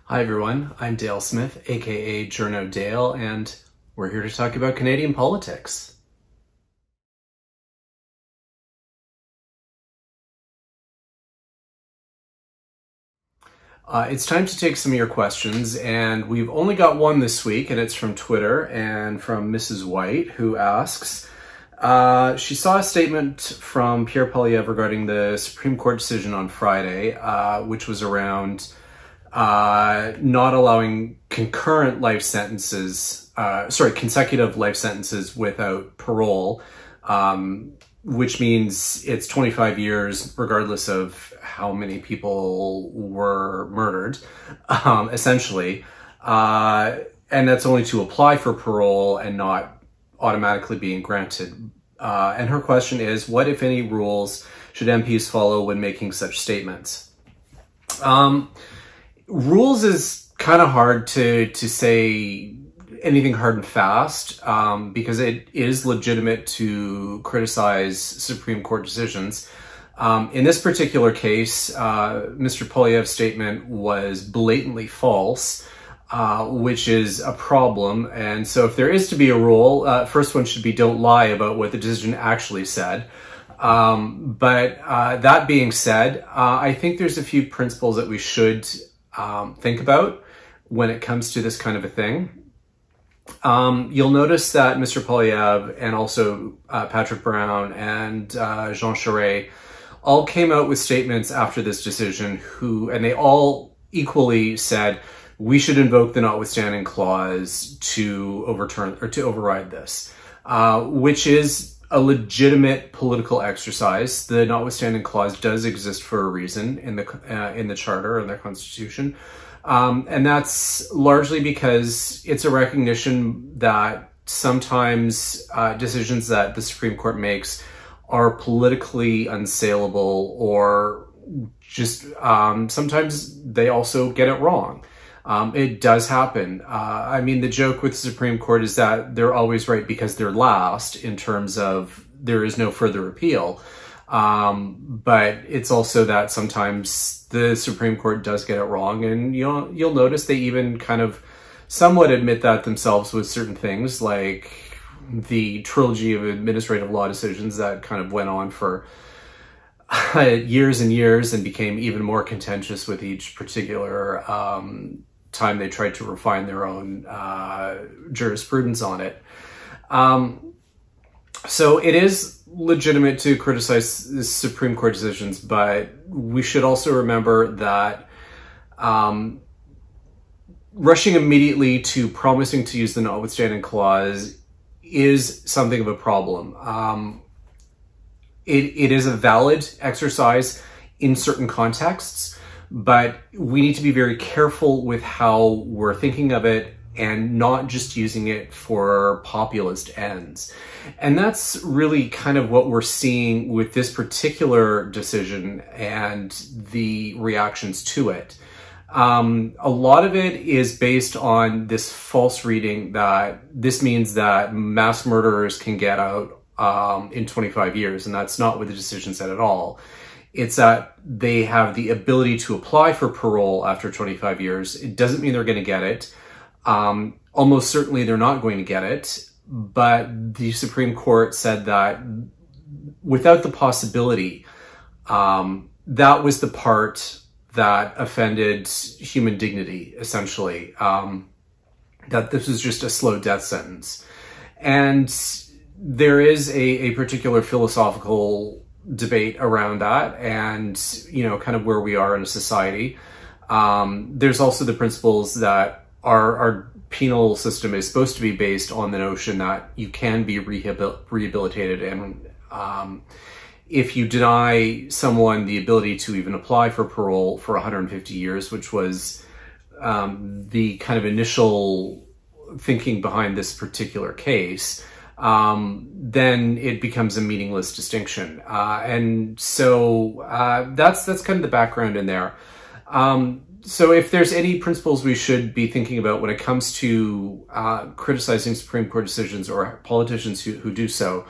Hi everyone, I'm Dale Smith, aka Journo Dale, and we're here to talk about Canadian politics. It's time to take some of your questions, and we've only got one this week, and it's from Twitter and from Mrs. White, who asks, she saw a statement from Pierre Poilievre regarding the Supreme Court decision on Friday, which was around not allowing consecutive life sentences without parole, which means it's 25 years regardless of how many people were murdered, essentially. And that's only to apply for parole and not automatically being granted. And her question is, what, if any, rules should MPs follow when making such statements? Rules is kind of hard to say anything hard and fast, because it is legitimate to criticize Supreme Court decisions. In this particular case, Mr. Poilievre's statement was blatantly false, which is a problem. And so if there is to be a rule, first one should be don't lie about what the decision actually said. But that being said, I think there's a few principles that we should think about when it comes to this kind of a thing. You'll notice that Mr. Poilievre and also Patrick Brown and Jean Charest all came out with statements after this decision and they all equally said we should invoke the notwithstanding clause to overturn or to override this, which is a legitimate political exercise. The notwithstanding clause does exist for a reason in the Charter and the Constitution. And that's largely because it's a recognition that sometimes decisions that the Supreme Court makes are politically unsaleable, or just sometimes they also get it wrong. It does happen. I mean, the joke with the Supreme Court is that they're always right because they're last in terms of there is no further appeal. But it's also that sometimes the Supreme Court does get it wrong, and you'll notice they even kind of somewhat admit that themselves with certain things, like the trilogy of administrative law decisions that kind of went on for years and years and became even more contentious with each particular time they tried to refine their own jurisprudence on it. So it is legitimate to criticize the Supreme Court decisions, but we should also remember that rushing immediately to promising to use the notwithstanding clause is something of a problem. It is a valid exercise in certain contexts, but we need to be very careful with how we're thinking of it and not just using it for populist ends. And that's really kind of what we're seeing with this particular decision and the reactions to it. A lot of it is based on this false reading that this means that mass murderers can get out in 25 years, and that's not what the decision said at all. It's that they have the ability to apply for parole after 25 years. It doesn't mean they're going to get it. Almost certainly they're not going to get it, but the Supreme Court said that without the possibility, that was the part that offended human dignity, essentially, that this was just a slow death sentence. And there is a particular philosophical debate around that and, kind of where we are in a society. There's also the principles that our penal system is supposed to be based on the notion that you can be rehabilitated, and if you deny someone the ability to even apply for parole for 150 years, which was the kind of initial thinking behind this particular case, then it becomes a meaningless distinction. And so that's kind of the background in there. So if there's any principles we should be thinking about when it comes to criticizing Supreme Court decisions or politicians who do so,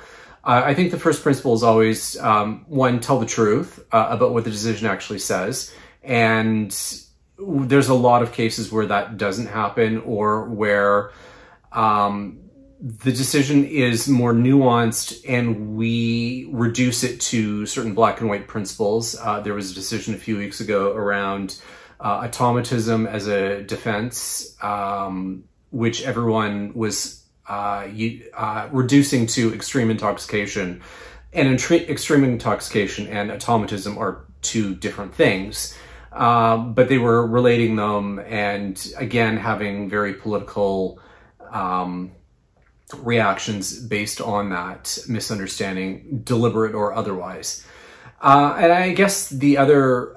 I think the first principle is always, one, tell the truth about what the decision actually says. And there's a lot of cases where that doesn't happen, or where the decision is more nuanced and we reduce it to certain black and white principles. There was a decision a few weeks ago around automatism as a defense, which everyone was reducing to extreme intoxication. And extreme intoxication and automatism are two different things. But they were relating them, and again, having very political reactions based on that misunderstanding, deliberate or otherwise. And I guess the other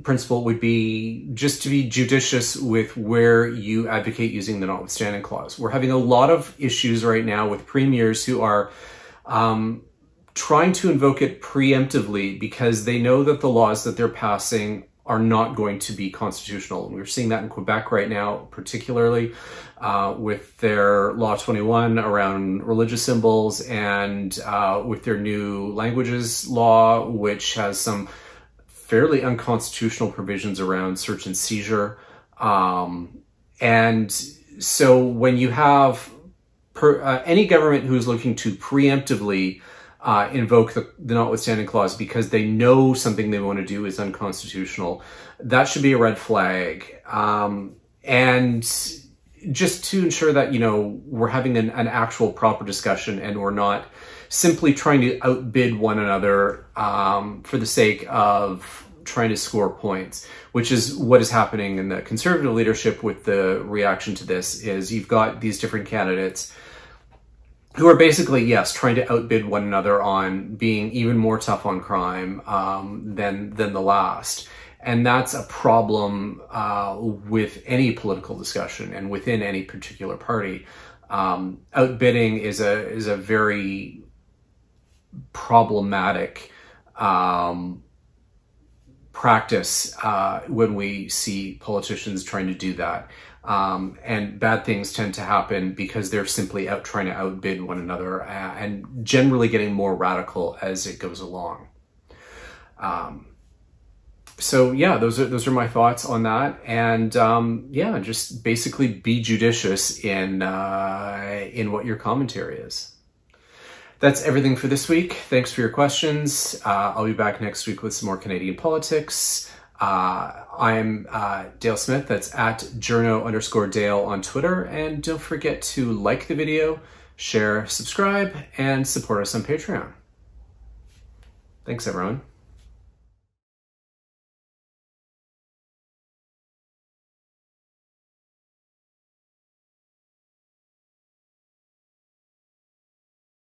principle would be just to be judicious with where you advocate using the notwithstanding clause. We're having a lot of issues right now with premiers who are trying to invoke it preemptively because they know that the laws that they're passing are not going to be constitutional. And we're seeing that in Quebec right now, particularly with their Law 21 around religious symbols, and with their new languages law, which has some fairly unconstitutional provisions around search and seizure. And so when you have any government who's looking to preemptively invoke the notwithstanding clause because they know something they want to do is unconstitutional, that should be a red flag. And just to ensure that, we're having an actual proper discussion and we're not simply trying to outbid one another for the sake of trying to score points, which is what is happening in the Conservative leadership with the reaction to this. Is you've got these different candidates who are basically, yes, trying to outbid one another on being even more tough on crime than the last. And that's a problem with any political discussion and within any particular party. Outbidding is a very problematic practice when we see politicians trying to do that. And bad things tend to happen because they're simply out trying to outbid one another and generally getting more radical as it goes along. So yeah, those are my thoughts on that. And yeah, just basically be judicious in what your commentary is. That's everything for this week. Thanks for your questions. I'll be back next week with some more Canadian politics. I'm Dale Smith. That's at journo_Dale on Twitter. And don't forget to like the video, share, subscribe, and support us on Patreon. Thanks, everyone.